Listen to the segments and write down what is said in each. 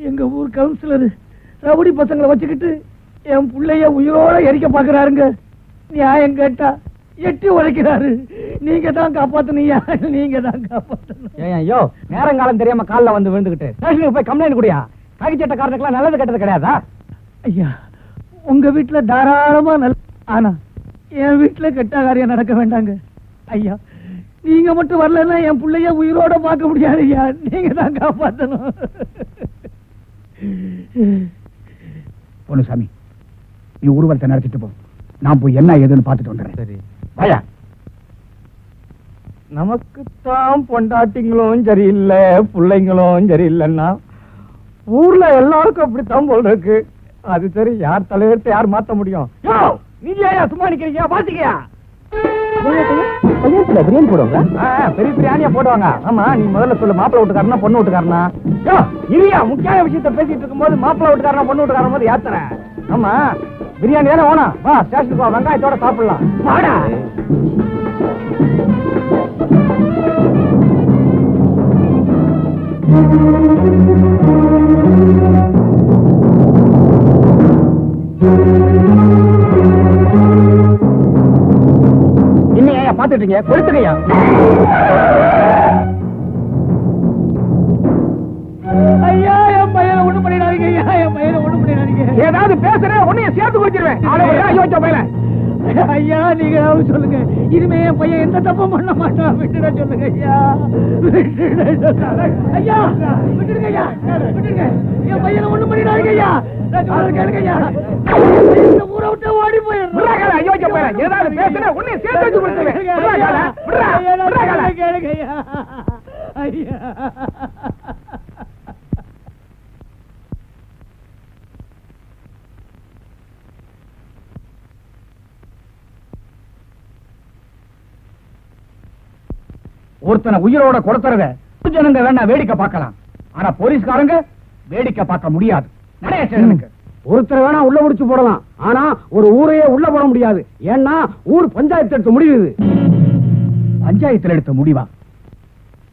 எங்க ஊர் councillor rowdy பசங்களை வச்சுக்கிட்டு என் பிள்ளைய உயிரோட எரிக்க பாக்குறாருங்க. நியாயம் கேட்டா எட்டி உழைக்கிறாரு. நீங்க தான் காப்பாத்தனியா, நீங்க தான் காப்பாத்தணும். ஐயோ, நேரங்காலம் தெரியாம காலில் வந்து விழுந்துகிட்டு ஸ்டேஷனுக்கு போய் கம்ப்ளைண்ட் குடியா. கைச்சட்டக்காரனுக்குலாம் நல்லது கெட்டது கிடையாதா? ஐயா, உங்க வீட்டுல தாராளமா நல்ல, ஆனா என் வீட்டுல கெட்ட காரியம் நடக்க வேண்டாங்க. ஐயா, நீங்க மட்டும் வரலன்னா என் பிள்ளைய உயிரோட பார்க்க முடியாது. ஐயா, நீங்க தான் காப்பாத்தணும். பொன்னுசாமி, நீ ஊர்வலத்தை நடத்திட்டு போ. நான் போய் என்ன ஏதுன்னு பார்த்துட்டு வந்துடுறேன். சரி வாயா. நமக்குத்தான் பொண்டாட்டிங்களும் சரியில்லை, பிள்ளைங்களும் சரியில்லைன்னா ஊர்ல எல்லாருக்கும் அப்படித்தான் போல் இருக்கு. அது சரி, யார் தலையெடுத்து யார் மாத்த முடியும்? நீங்க ஏன் சும்மா நிக்கிறீங்க? பாத்துக்கியா பிரியாணி போடுவாங்க, பெரிய பிரியாணியா போடுவாங்க. ஆமா, நீ முதல்ல சொல்லு, மாப்பிள்ள வீட்டுக்காரனா பொண்ணு வீட்டுக்காரனா? இல்லையா, முக்கியமான விஷயத்த பேசிட்டு இருக்கும் போது மாப்பிள்ள வீட்டுக்காரனா பொண்ணு வீட்டுக்காரன் போது ஏத்துற. ஆமா, பிரியாணி தானே வேணும். வா, ஸ்டேஷனுக்கு வா, வெங்காயத்தோட சாப்பிடலாம். வாடா. இன்னும் பாத்துட்டு இருக்கீங்க? கொடுத்துக்கையா. ஐயா, என் பையனை ஒண்ணு பண்ணிடாதீங்க. ஐயா, என் பையனை ஒண்ணு பண்ணிடாதீங்க. ஏதாவது பேசுறேன், உன்னைய சேர்த்து குடிச்சிருவேன். ஐயா, நீங்க சொல்லுங்க, இனிமே என் பையன் எந்த தப்பும் பண்ண மாட்டான். விட்டுட சொல்லுங்க ஐயா, ஐயா, விட்டுடுங்க ஐயா, விட்டுடுங்க. என் பையனை ஒண்ணு பண்ணிடாதீங்க ஐயா. கேளுங்க ஐயா, இந்த ஊரை விட்டு ஓடி போயிடுறேன். ஏதாவது பேசுறேன், உன்னைய சேர்த்து வச்சு குடிச்சிருவேன். கேளுங்க ஐயா. ஐயா, ஒருத்தனை உயிரோட கொடுத்துறத ஜனங்க வேணா வேடிக்கை பார்க்கலாம், ஆனா போலீஸ்காரங்க வேடிக்கை பார்க்க முடியாது. ஒருத்தர் வேணா உள்ள முடிச்சு போடலாம், ஆனா ஒரு ஊரையே உள்ள போட முடியாது. ஏன்னா ஊர் பஞ்சாயத்து எடுத்த முடிவு. பஞ்சாயத்துல எடுத்த முடிவா?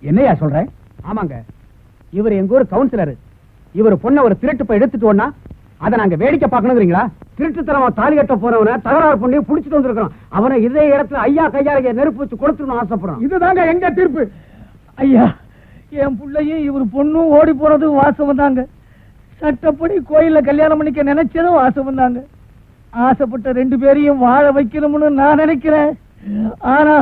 என்னையா சொல்ற? ஆமாங்க, இவர் எங்க ஊர் கவுன்சிலர். இவர் பொண்ண ஒரு திருட்டு போய் எடுத்துட்டோம்னா அதை நாங்க வேடிக்கை பார்க்கணுங்கிறீங்களா? திருட்டுத்தனமா தாலி கட்ட போறவனை தகராறு பண்ணி புடிச்சிட்டு வந்திருக்கிறோம். அவனை இதே இடத்துல ஐயா கையால நெருப்பு வச்சு கொடுத்துடணும் ஆசைப்படுறோம். இதுதாங்க எங்க தீர்ப்பு. ஐயா, என் பிள்ளையும் இவர் பொண்ணும் ஓடி போறது வாசம் தாங்க. சட்டப்படி கோயில்ல கல்யாணம் பண்ணிக்க நினைச்சதும் வாசம் தாங்க. ஆசைப்பட்ட ரெண்டு பேரையும் வாழ வைக்கணும்னு நான் நினைக்கிறேன். ஆனா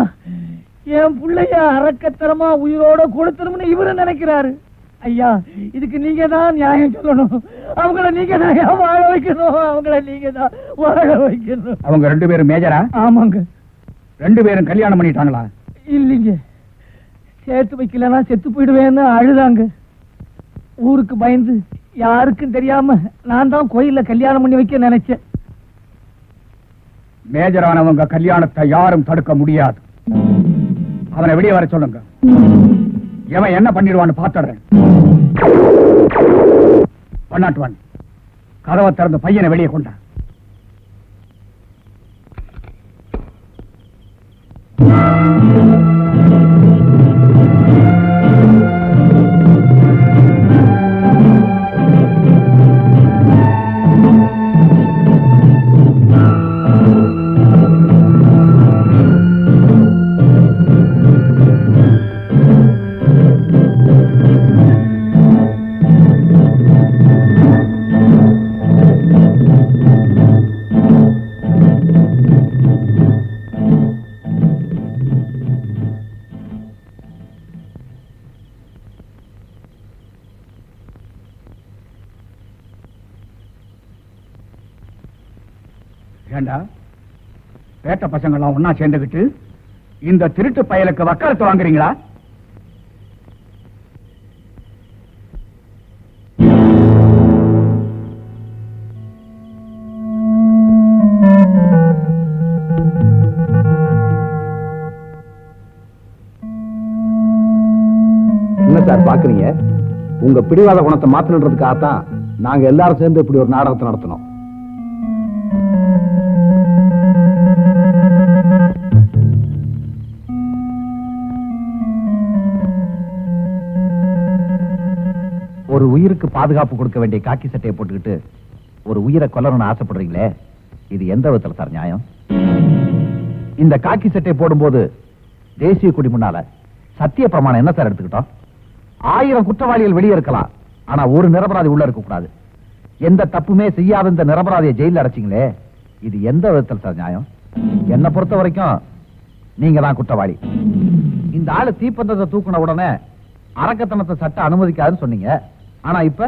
என் பிள்ளைய அரக்கத்தனமா உயிரோட கொடுத்தணும்னு இவரு நினைக்கிறாரு. ஐயா, இதுக்கு நீங்க தான் நியாயம் சொல்லணும். அவங்கள நீங்க தான் வாழ வைக்கணும். அவங்கள நீங்க தான் வாழ வைக்கணும். அவங்க ரெண்டு பேரும் மேஜரா? ஆமாங்க. ரெண்டு பேரும் கல்யாணம் பண்ணிட்டாங்களா? இல்லைங்க, சேர்த்து வைக்கலன்னா செத்து போயிடுவேன்னு அழுதாங்க. ஊருக்கு பயந்து யாருக்கும் தெரியாம நான் தான் கோயில்ல கல்யாணம் பண்ணி வைக்க நினைச்சேன். மேஜரானவங்க கல்யாணத்தை யாரும் தடுக்க முடியாது. அவனை வெளியே வர சொல்லுங்க. எவன் என்ன பண்ணிடுவான்னு பாத்துறேன். 101 கதவை திறந்து பையனை வெளியே கொண்ட. ஏண்டா பேட்ட பசங்கள்லாம் ஒன்னா சேர்ந்துகிட்டு இந்த திருட்டு பயலுக்கு வக்காலத்து வாங்குறீங்களா? என்ன சார் பாக்குறீங்க? உங்க பிடிவாத குணத்தை மாத்தணுன்றதுக்காகத்தான் நாங்க எல்லாரும் சேர்ந்து இப்படி ஒரு நாடகத்தை நடத்தணும். ஒரு உயிருக்கு பாதுகாப்பு கொடுக்க வேண்டிய காக்கி சட்டையை போட்டுக்கிட்டு ஒரு உயிரை கொல்லணும்னு ஆசைப்படுறீங்களே, இது எந்த விதத்துல சார் நியாயம்? இந்த காக்கி சட்டையை போடும்போது தேசிய கொடி முன்னால சத்திய பிரமாணம் என்ன சார் எடுத்துக்கிட்டோம்? 1000 குற்றவாளிகள் வெளியே இருக்கலாம், ஆனா ஒரு நிரபராதி உள்ள இருக்க கூடாது. எந்த தப்புமே செய்யாத இந்த நிரபராதியை ஜெயில அடைச்சிங்களே, இது எந்த விதத்துல சார் நியாயம்? என்னை பொறுத்த வரைக்கும் நீங்க தான் குற்றவாளி. இந்த ஆளு தீப்பந்தத்தை தூக்குன உடனே அரக்கத்தனத்தை சட்டம் அனுமதிக்காதுன்னு சொன்னீங்க. ஆனா இப்ப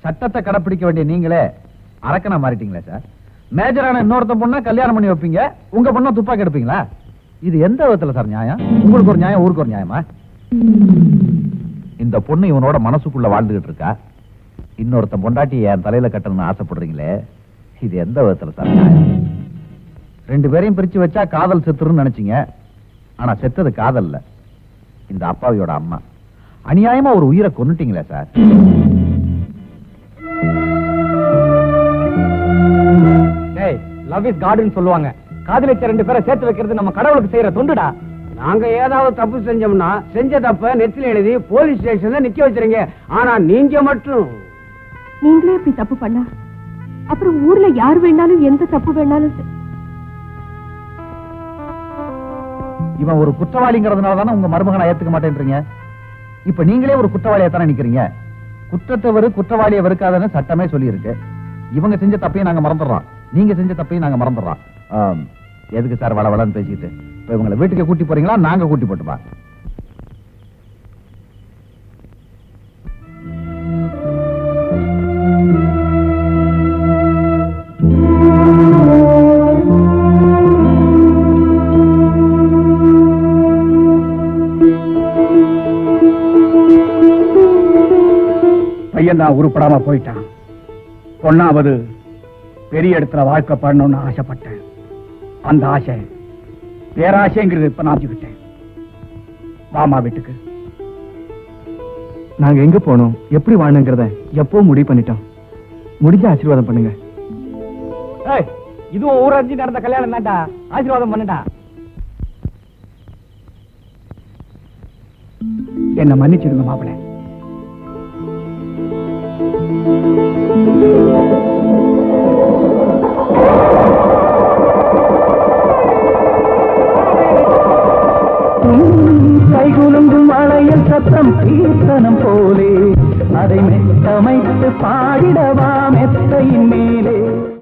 சட்டத்தை கடைப்பிடிக்க வேண்டிய நீங்களே அரக்கனா மாறிட்டீங்களே சார். மேஜரான இன்னொருத்த பொண்ணா கல்யாணம் பண்ணி வைப்பீங்க, உங்க பொண்ணா துப்பாக்கி எடுப்பீங்களா? இது எந்த விதத்துல சார் நியாயம்? உங்களுக்கு ஒரு நியாயம், ஊருக்கு ஒரு நியாயமா? இந்த பொண்ணு இவனோட மனசுக்குள்ள வாழ்ந்துகிட்டு இருக்கா, இன்னொருத்த பொண்டாட்டி என் தலையில கட்டணும்னு ஆசைப்படுறீங்களே, இது எந்த விதத்துல சார் நியாயம்? 2 பேரையும் பிரிச்சு வச்சா காதல் செத்துருன்னு நினைச்சீங்க, ஆனா செத்தது காதல் இல்ல, இந்த அப்பாவியோட அம்மா. அநியாயமா ஒரு உயிரை கொன்னுட்டீங்களே சார். லவ் இஸ் காட்னு சொல்லுவாங்க. காதலிச்ச 2 பேரை சேர்த்து வைக்கிறது நம்ம கடவுளுக்கு செய்யற தொண்டுடா. நாங்க ஏதாவது தப்பு செஞ்சோம்னா செஞ்ச தப்ப நெத்தில எழுதி போலீஸ் ஸ்டேஷன்ல நிக்க வச்சிருங்க. ஆனா நீங்க மட்டும் நீங்களே இப்படி தப்பு பண்ணா அப்புறம் ஊர்ல யார் வேணாலும் எந்த தப்பு வேணாலும் இவன் ஒரு குற்றவாளிங்கிறதுனால தானே உங்க மருமகனை ஏத்துக்க மாட்டேன்றீங்க. இப்ப நீங்களே ஒரு குற்றவாளியா தானே நிக்கிறீங்க. குற்றத்தை குற்றவாளியை வெறுக்காதன்னு சட்டமே சொல்லி இருக்கு. இவங்க செஞ்ச தப்பையும் நாங்க மறந்துடுறோம், நீங்க செஞ்ச தப்பையும் நாங்க மறந்துடுறோம். எதுக்கு சார் வளவளன்னு பேசிட்டு? இப்ப இவங்களை வீட்டுக்கு கூட்டி போறீங்களா, நாங்க கூட்டி போட்டுப்பா? பையன் தான் உருப்படாம போயிட்டான். பொண்ணாவது பெரிய இடத்துல வாழ்க்கப்படணும்னு ஆசைப்பட்டேன். அந்த ஆசை பேராசைங்கிறது இப்ப நாச்சுக்கிட்டேன். வாமா வீட்டுக்கு. நாங்க எங்க போனோம், எப்படி வாழணுங்கிறத எப்போ முடிவு பண்ணிட்டோம். முடிஞ்ச ஆசீர்வாதம் பண்ணுங்க. இதுவும் ஊராட்சி நடந்த கல்யாணம் தான்டா, ஆசீர்வாதம் பண்ணுடா. என்ன மன்னிச்சிடுங்க மாப்பிள்ளை. கைகுலுங்கும் மலையில் சத்தம் கீர்த்தனம் போலே அதை மெத்தமைத்து பாடிடவா மெத்தையின் மேலே.